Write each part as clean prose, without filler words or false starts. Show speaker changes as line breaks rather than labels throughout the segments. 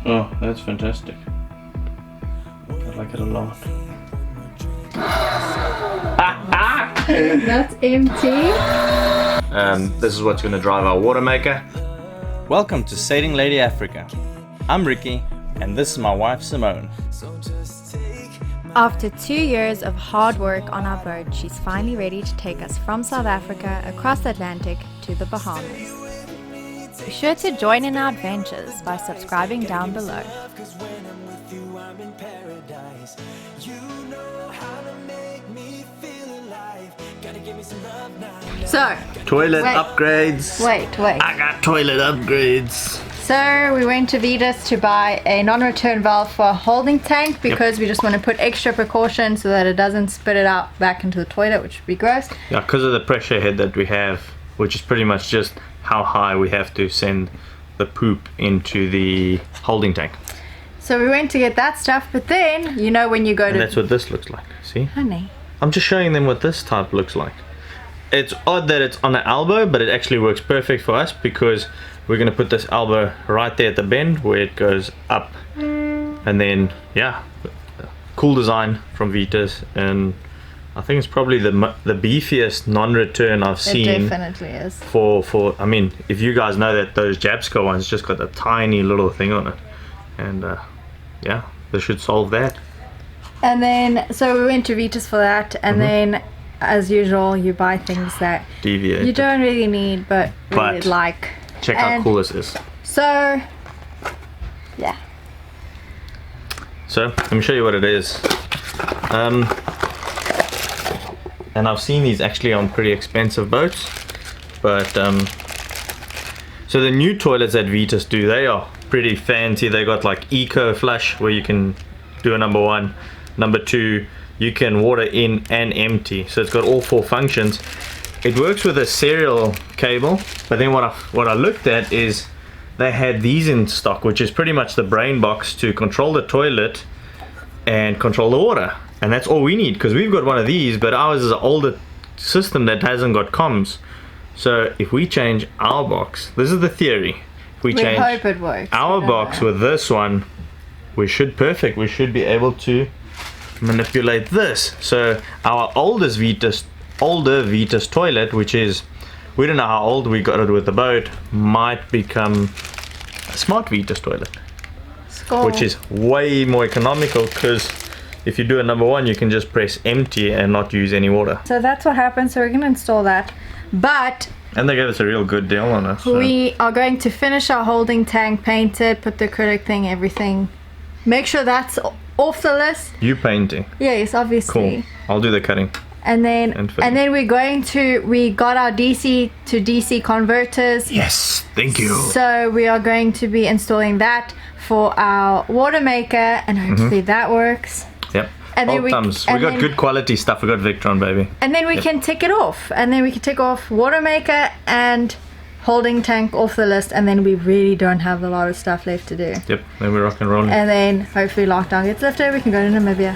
Oh, that's fantastic. I like it a lot.
That's empty.
This is what's going to drive our water maker. Welcome to Sailing Lady Africa. I'm Ricky, and this is my wife Simone.
After 2 years of hard work on our boat, she's finally ready to take us from South Africa across the Atlantic to the Bahamas. Be sure to join in our adventures by subscribing down below. So,
Toilet upgrades.
Wait.
I got toilet upgrades.
So we went to Vitas to buy a non-return valve for a holding tank because we just want to put extra precaution so that it doesn't spit it out back into the toilet, which would be gross.
Yeah, because of the pressure head that we have, which is pretty much just how high we have to send the poop into the holding tank.
So we went to get that stuff, but then, you know, when you go
And
to...
that's what this looks like, see?
Honey.
I'm just showing them what this type looks like. It's odd that it's on an elbow, but it actually works perfect for us because we're going to put this elbow right there at the bend where it goes up. And then, yeah, cool design from Vitas, and I think it's probably the beefiest non-return I've seen.
It definitely is.
For I mean, if you guys know that those Jabsco ones just got a tiny little thing on it, and yeah, this should solve that.
And then, so we went to Vitas for that, and then, as usual, you buy things that
Deviate.
you don't really need, but really like.
Check how cool this is.
So, yeah.
So, let me show you what it is. And I've seen these actually on pretty expensive boats, but so the new toilets that Vitas do, they are pretty fancy. They got like eco flush where you can do a number 1, number 2, you can water in and empty, so it's got all 4 functions. It works with a serial cable, but then what I looked at is they had these in stock, which is pretty much the brain box to control the toilet and control the water. And that's all we need, because we've got one of these, but ours is an older system that hasn't got comms. So if we change our box, this is the theory. If we change
hope it works.
Our box with this one, we should be able to manipulate this. So our older Vitas toilet, which is, we don't know how old we got it with the boat, might become a smart Vitas toilet.
Skull.
Which is way more economical, because if you do a number 1, you can just press empty and not use any water.
So that's what happened. So we're going to install that. But...
And they gave us a real good deal on it. So.
We are going to finish our holding tank, paint it, put the acrylic thing, everything. Make sure that's off the list.
You painting?
Yes, obviously.
Cool. I'll do the cutting.
And then we got our DC to DC converters.
Yes, thank you.
So we are going to be installing that for our water maker, and hopefully that works.
Yep.
And then we
got good quality stuff. We got Victron, baby.
And then we can tick it off. And then we can tick off water maker and holding tank off the list, and then we really don't have a lot of stuff left to do.
Yep, then we're rock and rolling.
And then hopefully lockdown gets lifted, we can go to Namibia.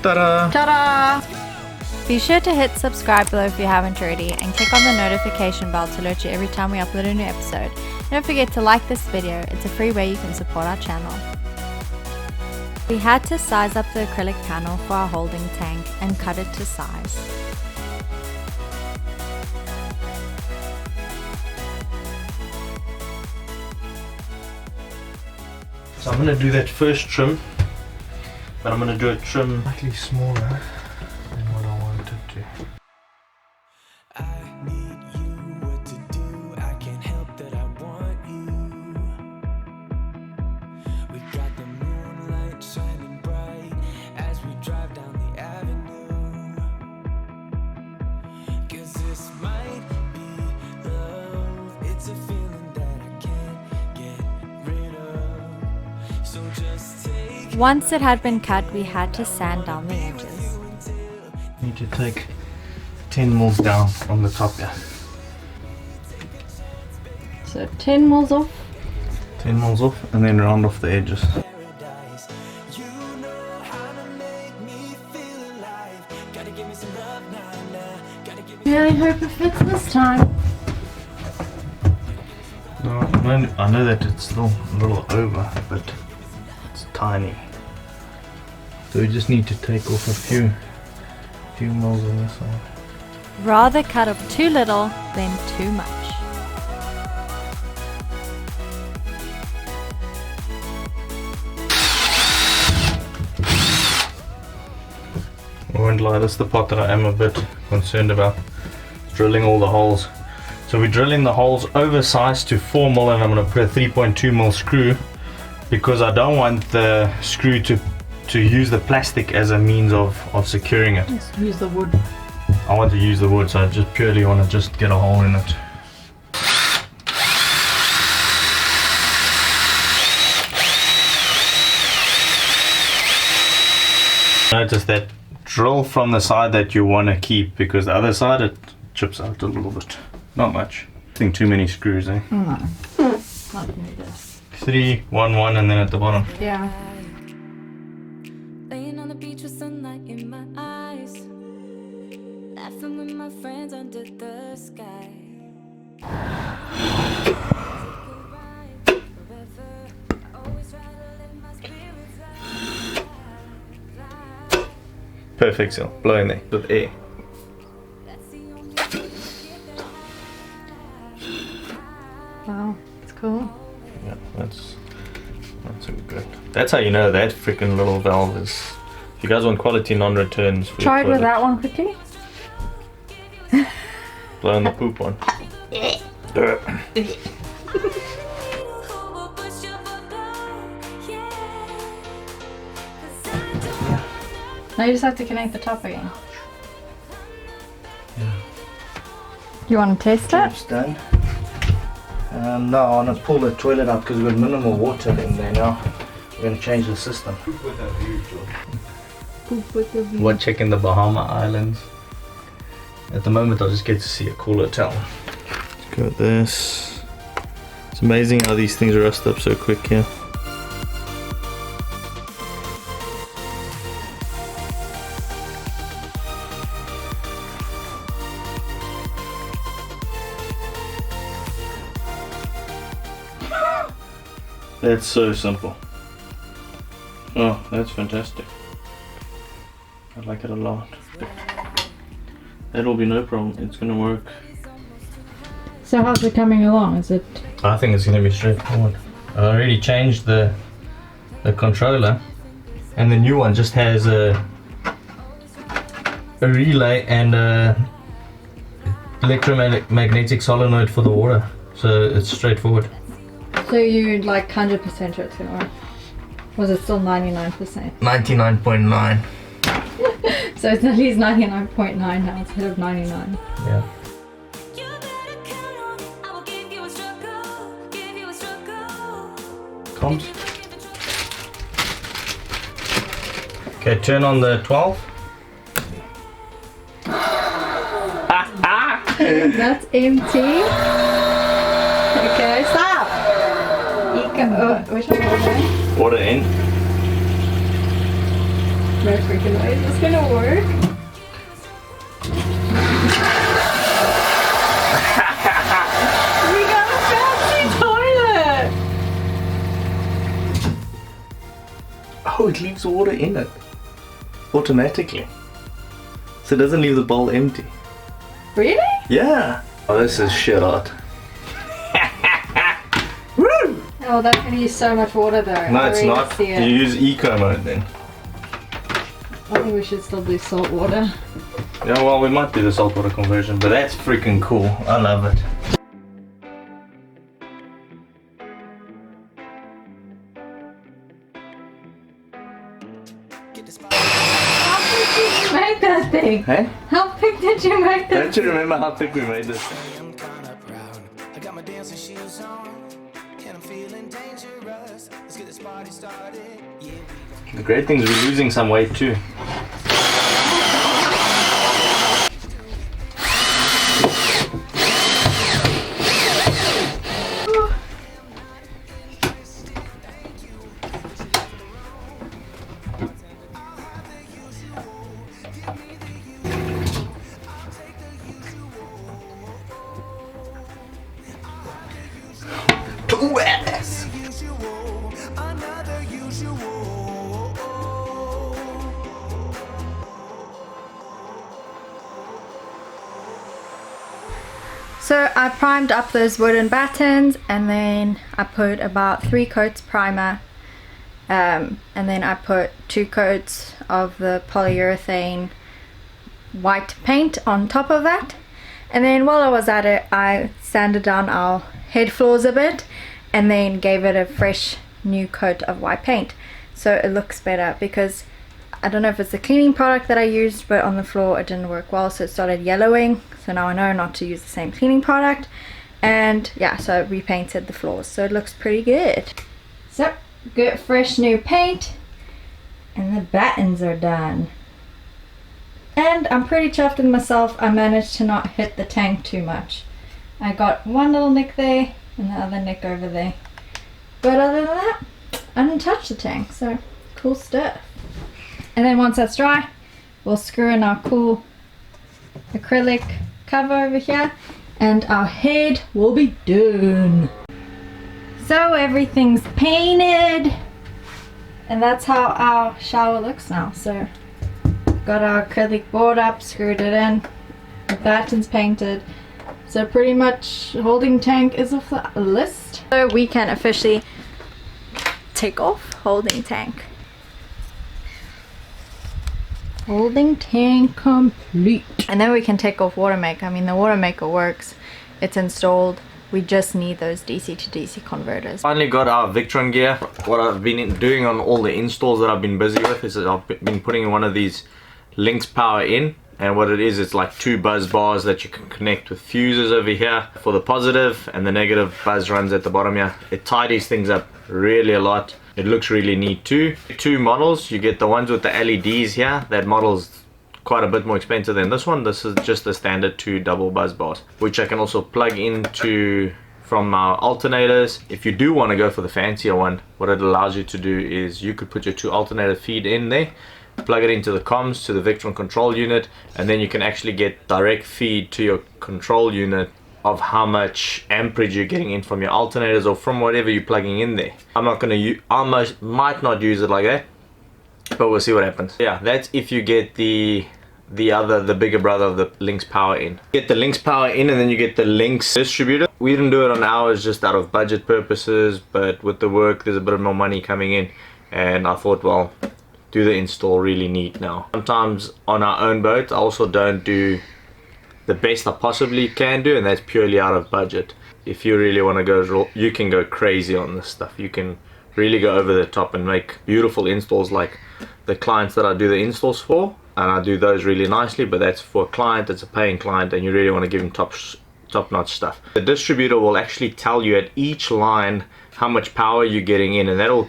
Ta-da!
Ta-da! Be sure to hit subscribe below if you haven't already, and click on the notification bell to alert you every time we upload a new episode. And don't forget to like this video, it's a free way you can support our channel. We had to size up the acrylic panel for our holding tank and cut it to size.
So I'm going to do that first trim, but I'm going to do a trim slightly smaller than what I wanted to.
I need you, what to do, I can't help that I want you. We got the moonlight shining bright as we drive down the avenue. 'Cause this might be love, it's a feeling that I can't get rid of. So just take.
Once it had been cut, we had to sand down the edges.
Need to take 10 mils down on the top here.
So 10 mils off.
10 mils off, and then round off the edges.
Really hope it fits this time.
No, I know that it's still a little over, but it's tiny. So we just need to take off a few mils on this side.
Rather cut off too little than too much.
I won't lie, that's the part that I am a bit concerned about. Drilling all the holes. So we're drilling the holes oversized to 4 mil, and I'm going to put a 3.2 mil screw because I don't want the screw to use the plastic as a means of securing it.
Let's use the wood.
I want to use the wood, so I just purely want to just get a hole in it. Notice that drill from the side that you want to keep, because the other side it chips out a little bit. Not much. I think too many screws, eh?
No. Not needed.
3, 1, 1, and then at the bottom.
Yeah.
Laying on the beach with sunlight in my eyes, laughing with my friends under the sky.
Perfect, Sil. Blow in there with air.
Wow, it's cool.
Yeah, that's good. That's how you know that freaking little valve is. If you guys want quality non-returns, for your
Try it with
toilet,
that one quickly.
blow in the poop one.
Now you just have to connect the top again. You want to test it?
It's done. No, I want to pull the toilet out because we've got minimal water in there now. We're going to change the system.
Poop with the view.
We're checking the Bahama Islands. At the moment, I'll just get to see a cool hotel. Let's go with this. It's amazing how these things rust up so quick here. That's so simple. Oh, that's fantastic. I like it a lot. That'll be no problem. It's gonna work.
So how's it coming along? Is it?
I think it's gonna be straightforward. I already changed the controller, and the new one just has a relay and a electromagnetic solenoid for the water. So it's straightforward.
So you like 100% sure it's gonna work? Was it still 99%?
99.9.
So it's at least 99.9 now instead of 99.
Yeah.
You better count on it. I will give you a struggle, give you a struggle.
Comms. Okay, turn on the 12.
That's empty. Okay, stop! Which one was that?
Water in.
No freaking way. Is this gonna work? We got a fancy toilet!
Oh, it leaves water in it automatically. So it doesn't leave the bowl empty.
Really?
Yeah. Oh, this is shit hot. Woo!
Oh, that's gonna use so much water though.
No,
I
it's
already
not.
see
You
it.
use eco mode then.
I think we should still do salt water.
Yeah, well, we might do the saltwater conversion, but that's freaking cool. I love it.
How big did you make that thing?
Hey?
How big did you make that?
Don't you remember how thick we made this?
I'm kinda proud. I got my dancing shoes on, and I'm feeling dangerous. Let's get this party started. Yeah,
The great thing is we're losing some weight too. US.
usual, another usual.
So I primed up those wooden battens, and then I put about 3 coats primer, and then I put 2 coats of the polyurethane white paint on top of that. And then while I was at it, I sanded down our head floors a bit and then gave it a fresh new coat of white paint so it looks better, because I don't know if it's the cleaning product that I used, but on the floor it didn't work well, so it started yellowing. So now I know not to use the same cleaning product, and yeah, so I repainted the floors, so it looks pretty good. So good fresh new paint, and the battens are done. And I'm pretty chuffed with myself. I managed to not hit the tank too much. I got one little nick there and the other nick over there, but other than that I didn't touch the tank, so cool stuff. And then once that's dry, we'll screw in our cool acrylic cover over here, and our head will be done. So everything's painted, and that's how our shower looks now. So got our acrylic board up, screwed it in, the battens painted, so pretty much holding tank is off the list. So we can officially take off holding tank. Holding tank complete. And then we can take off water maker. I mean, the water maker works, it's installed. We just need those DC to DC converters.
Finally got our Victron gear. What I've been doing on all the installs that I've been busy with is I've been putting one of these links power in, and what it is, it's like 2 buzz bars that you can connect with fuses over here for the positive, and the negative buzz runs at the bottom here. It tidies things up really a lot. It looks really neat too. 2 models, you get the ones with the LEDs here. That model's quite a bit more expensive than this one. This is just the standard 2 double buzz bars, which I can also plug into from our alternators. If you do want to go for the fancier one, what it allows you to do is you could put your 2 alternator feed in there, plug it into the comms to the Victron control unit, and then you can actually get direct feed to your control unit of how much amperage you're getting in from your alternators or from whatever you're plugging in there. I'm not going to might not use it like that, but we'll see what happens. Yeah, that's if you get the bigger brother of the Lynx power in. Get the Lynx power in, and then you get the Lynx distributor. We didn't do it on ours just out of budget purposes, but with the work there's a bit more money coming in, and I thought, well, do the install really neat now. Sometimes on our own boat I also don't do the best I possibly can do, and that's purely out of budget. If you really want to go, you can go crazy on this stuff. You can really go over the top and make beautiful installs, like the clients that I do the installs for, and I do those really nicely, but that's for a client, it's a paying client, and you really want to give them top-notch stuff. The distributor will actually tell you at each line how much power you're getting in, and that'll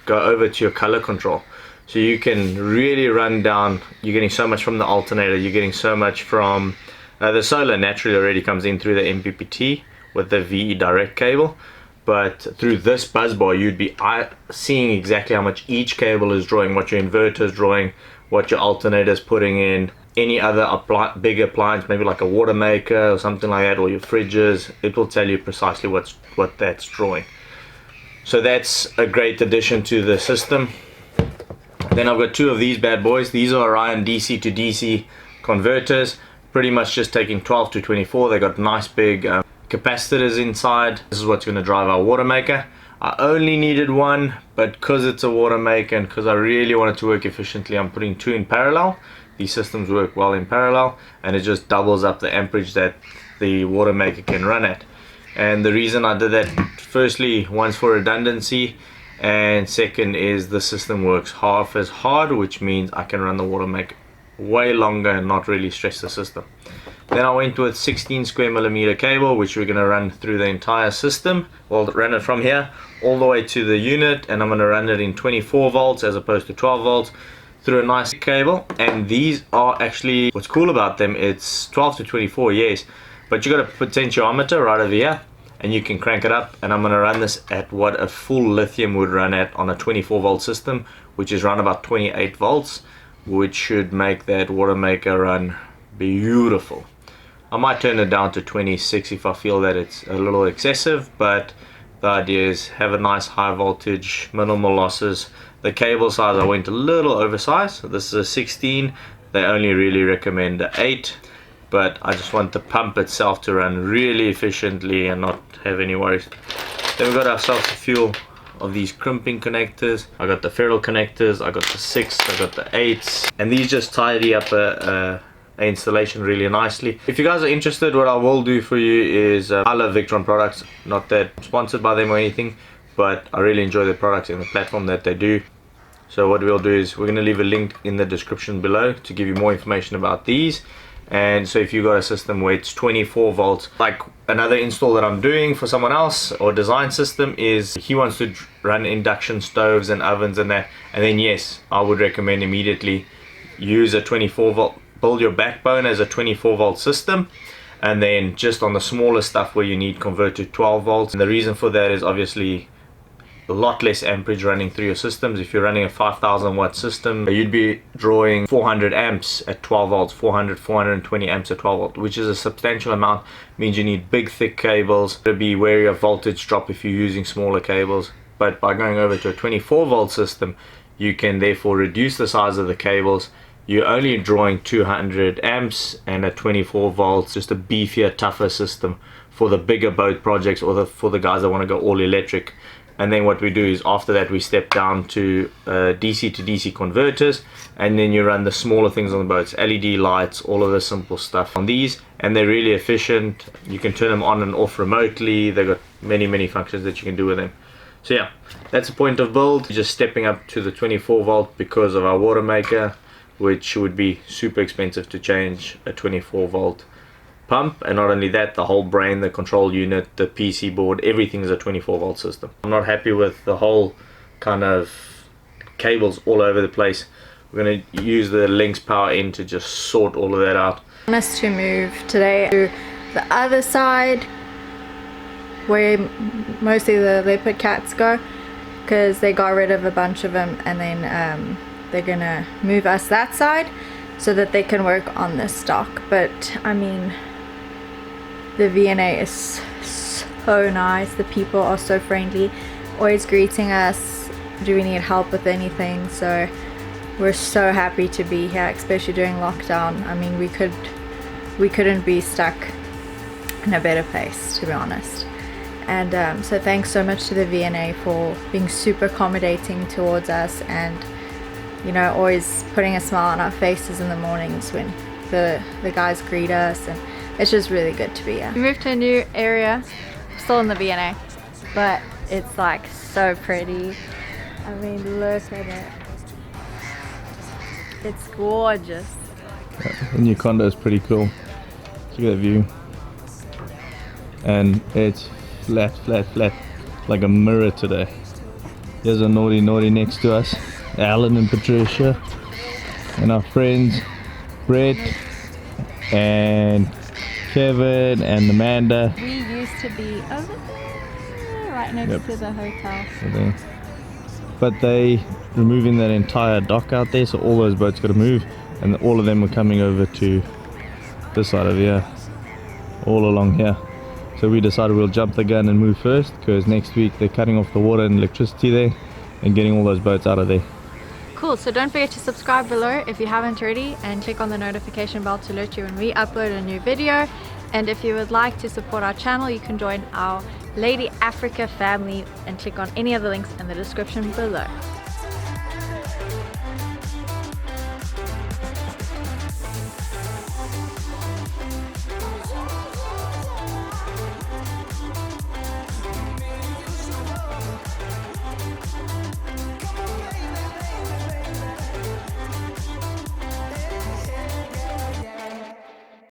go over to your color control. So you can really run down, you're getting so much from the alternator, you're getting so much from the solar naturally already comes in through the MPPT with the VE direct cable, but through this buzz bar you'd be seeing exactly how much each cable is drawing, what your inverter is drawing, what your alternator is putting in, any other big appliance, maybe like a water maker or something like that, or your fridges. It will tell you precisely what that's drawing. So that's a great addition to the system. Then I've got 2 of these bad boys. These are Orion DC to DC converters, pretty much just taking 12 to 24. They got nice big capacitors inside. This is what's going to drive our water maker. I only needed 1, but because it's a water maker and because I really want it to work efficiently, I'm putting 2 in parallel. These systems work well in parallel, and it just doubles up the amperage that the water maker can run at. And the reason I did that, firstly, one's for redundancy, and second is the system works half as hard, which means I can run the water maker way longer and not really stress the system. Then I went with 16 square millimeter cable, which we're going to run through the entire system. We'll run it from here all the way to the unit, and I'm going to run it in 24 volts as opposed to 12 volts through a nice cable. And these are actually, what's cool about them, it's 12 to 24, yes, but you got a potentiometer right over here, and you can crank it up, and I'm going to run this at what a full lithium would run at on a 24 volt system, which is around about 28 volts, which should make that water maker run beautiful. I might turn it down to 26 if I feel that it's a little excessive, but The idea is have a nice high voltage, minimal losses. The cable size I went a little oversized. So this is a 16. They only really recommend an 8. But I just want the pump itself to run really efficiently and not have any worries. Then we got ourselves a few of these crimping connectors. I got the ferrule connectors, I got the 6, I got the 8s, and these just tidy up a installation really nicely. If you guys are interested, what I will do for you is I love Victron products, not that I'm sponsored by them or anything, but I really enjoy their products and the platform that they do. So what we'll do is we're going to leave a link in the description below to give you more information about these. And so if you got a system where it's 24 volts, like another install that I'm doing for someone else or design system is he wants to run induction stoves and ovens and that, and then yes, I would recommend immediately use a 24 volt, build your backbone as a 24 volt system, and then just on the smaller stuff where you need convert to 12 volts. And the reason for that is obviously a lot less amperage running through your systems. If you're running a 5,000 watt system, you'd be drawing 400 amps at 12 volts, 420 amps at 12 volts, which is a substantial amount. Means you need big thick cables. To be wary of voltage drop if you're using smaller cables. But by going over to a 24 volt system, you can therefore reduce the size of the cables. You're only drawing 200 amps, and at 24 volts, just a beefier, tougher system for the bigger boat projects or for the guys that want to go all electric. And then what we do is after that we step down to DC to DC converters, and then you run the smaller things on the boats, LED lights, all of the simple stuff on these, and they're really efficient. You can turn them on and off remotely. They've got many functions that you can do with them. So yeah, that's the point of build. Just stepping up to the 24 volt because of our water maker, which would be super expensive to change a 24 volt pump. And not only that, the whole brain, the control unit, the PC board, everything is a 24 volt system. I'm not happy with the whole kind of cables all over the place. We're going to use the Lynx power in to just sort all of that out.
I want us to move today to the other side where mostly the leopard cats go, because they got rid of a bunch of them, and then they're gonna move us that side so that they can work on this stock. But I mean, the V&A is so nice. The people are so friendly, always greeting us, do we need help with anything. So we're so happy to be here, especially during lockdown. I mean, we couldn't be stuck in a better place, to be honest. And so thanks so much to the V&A for being super accommodating towards us, and you know, always putting a smile on our faces in the mornings when the guys greet us, and it's just really good to be here. We moved to a new area, still in the V&A, but it's like so pretty. I mean, look at it. It's gorgeous.
The new condo is pretty cool. Look at that view. And it's flat, like a mirror today. There's a naughty next to us, Alan and Patricia, and our friends Brett and Kevin and Amanda.
We used to be over there, right next to the hotel.
But they removing that entire dock out there, so all those boats got to move, and all of them were coming over to this side of here, all along here. So we decided we'll jump the gun and move first, because next week they're cutting off the water and electricity there and getting all those boats out of there.
Cool, so don't forget to subscribe below if you haven't already, and click on the notification bell to alert you when we upload a new video. And if you would like to support our channel, you can join our Lady Africa family and click on any of the links in the description below.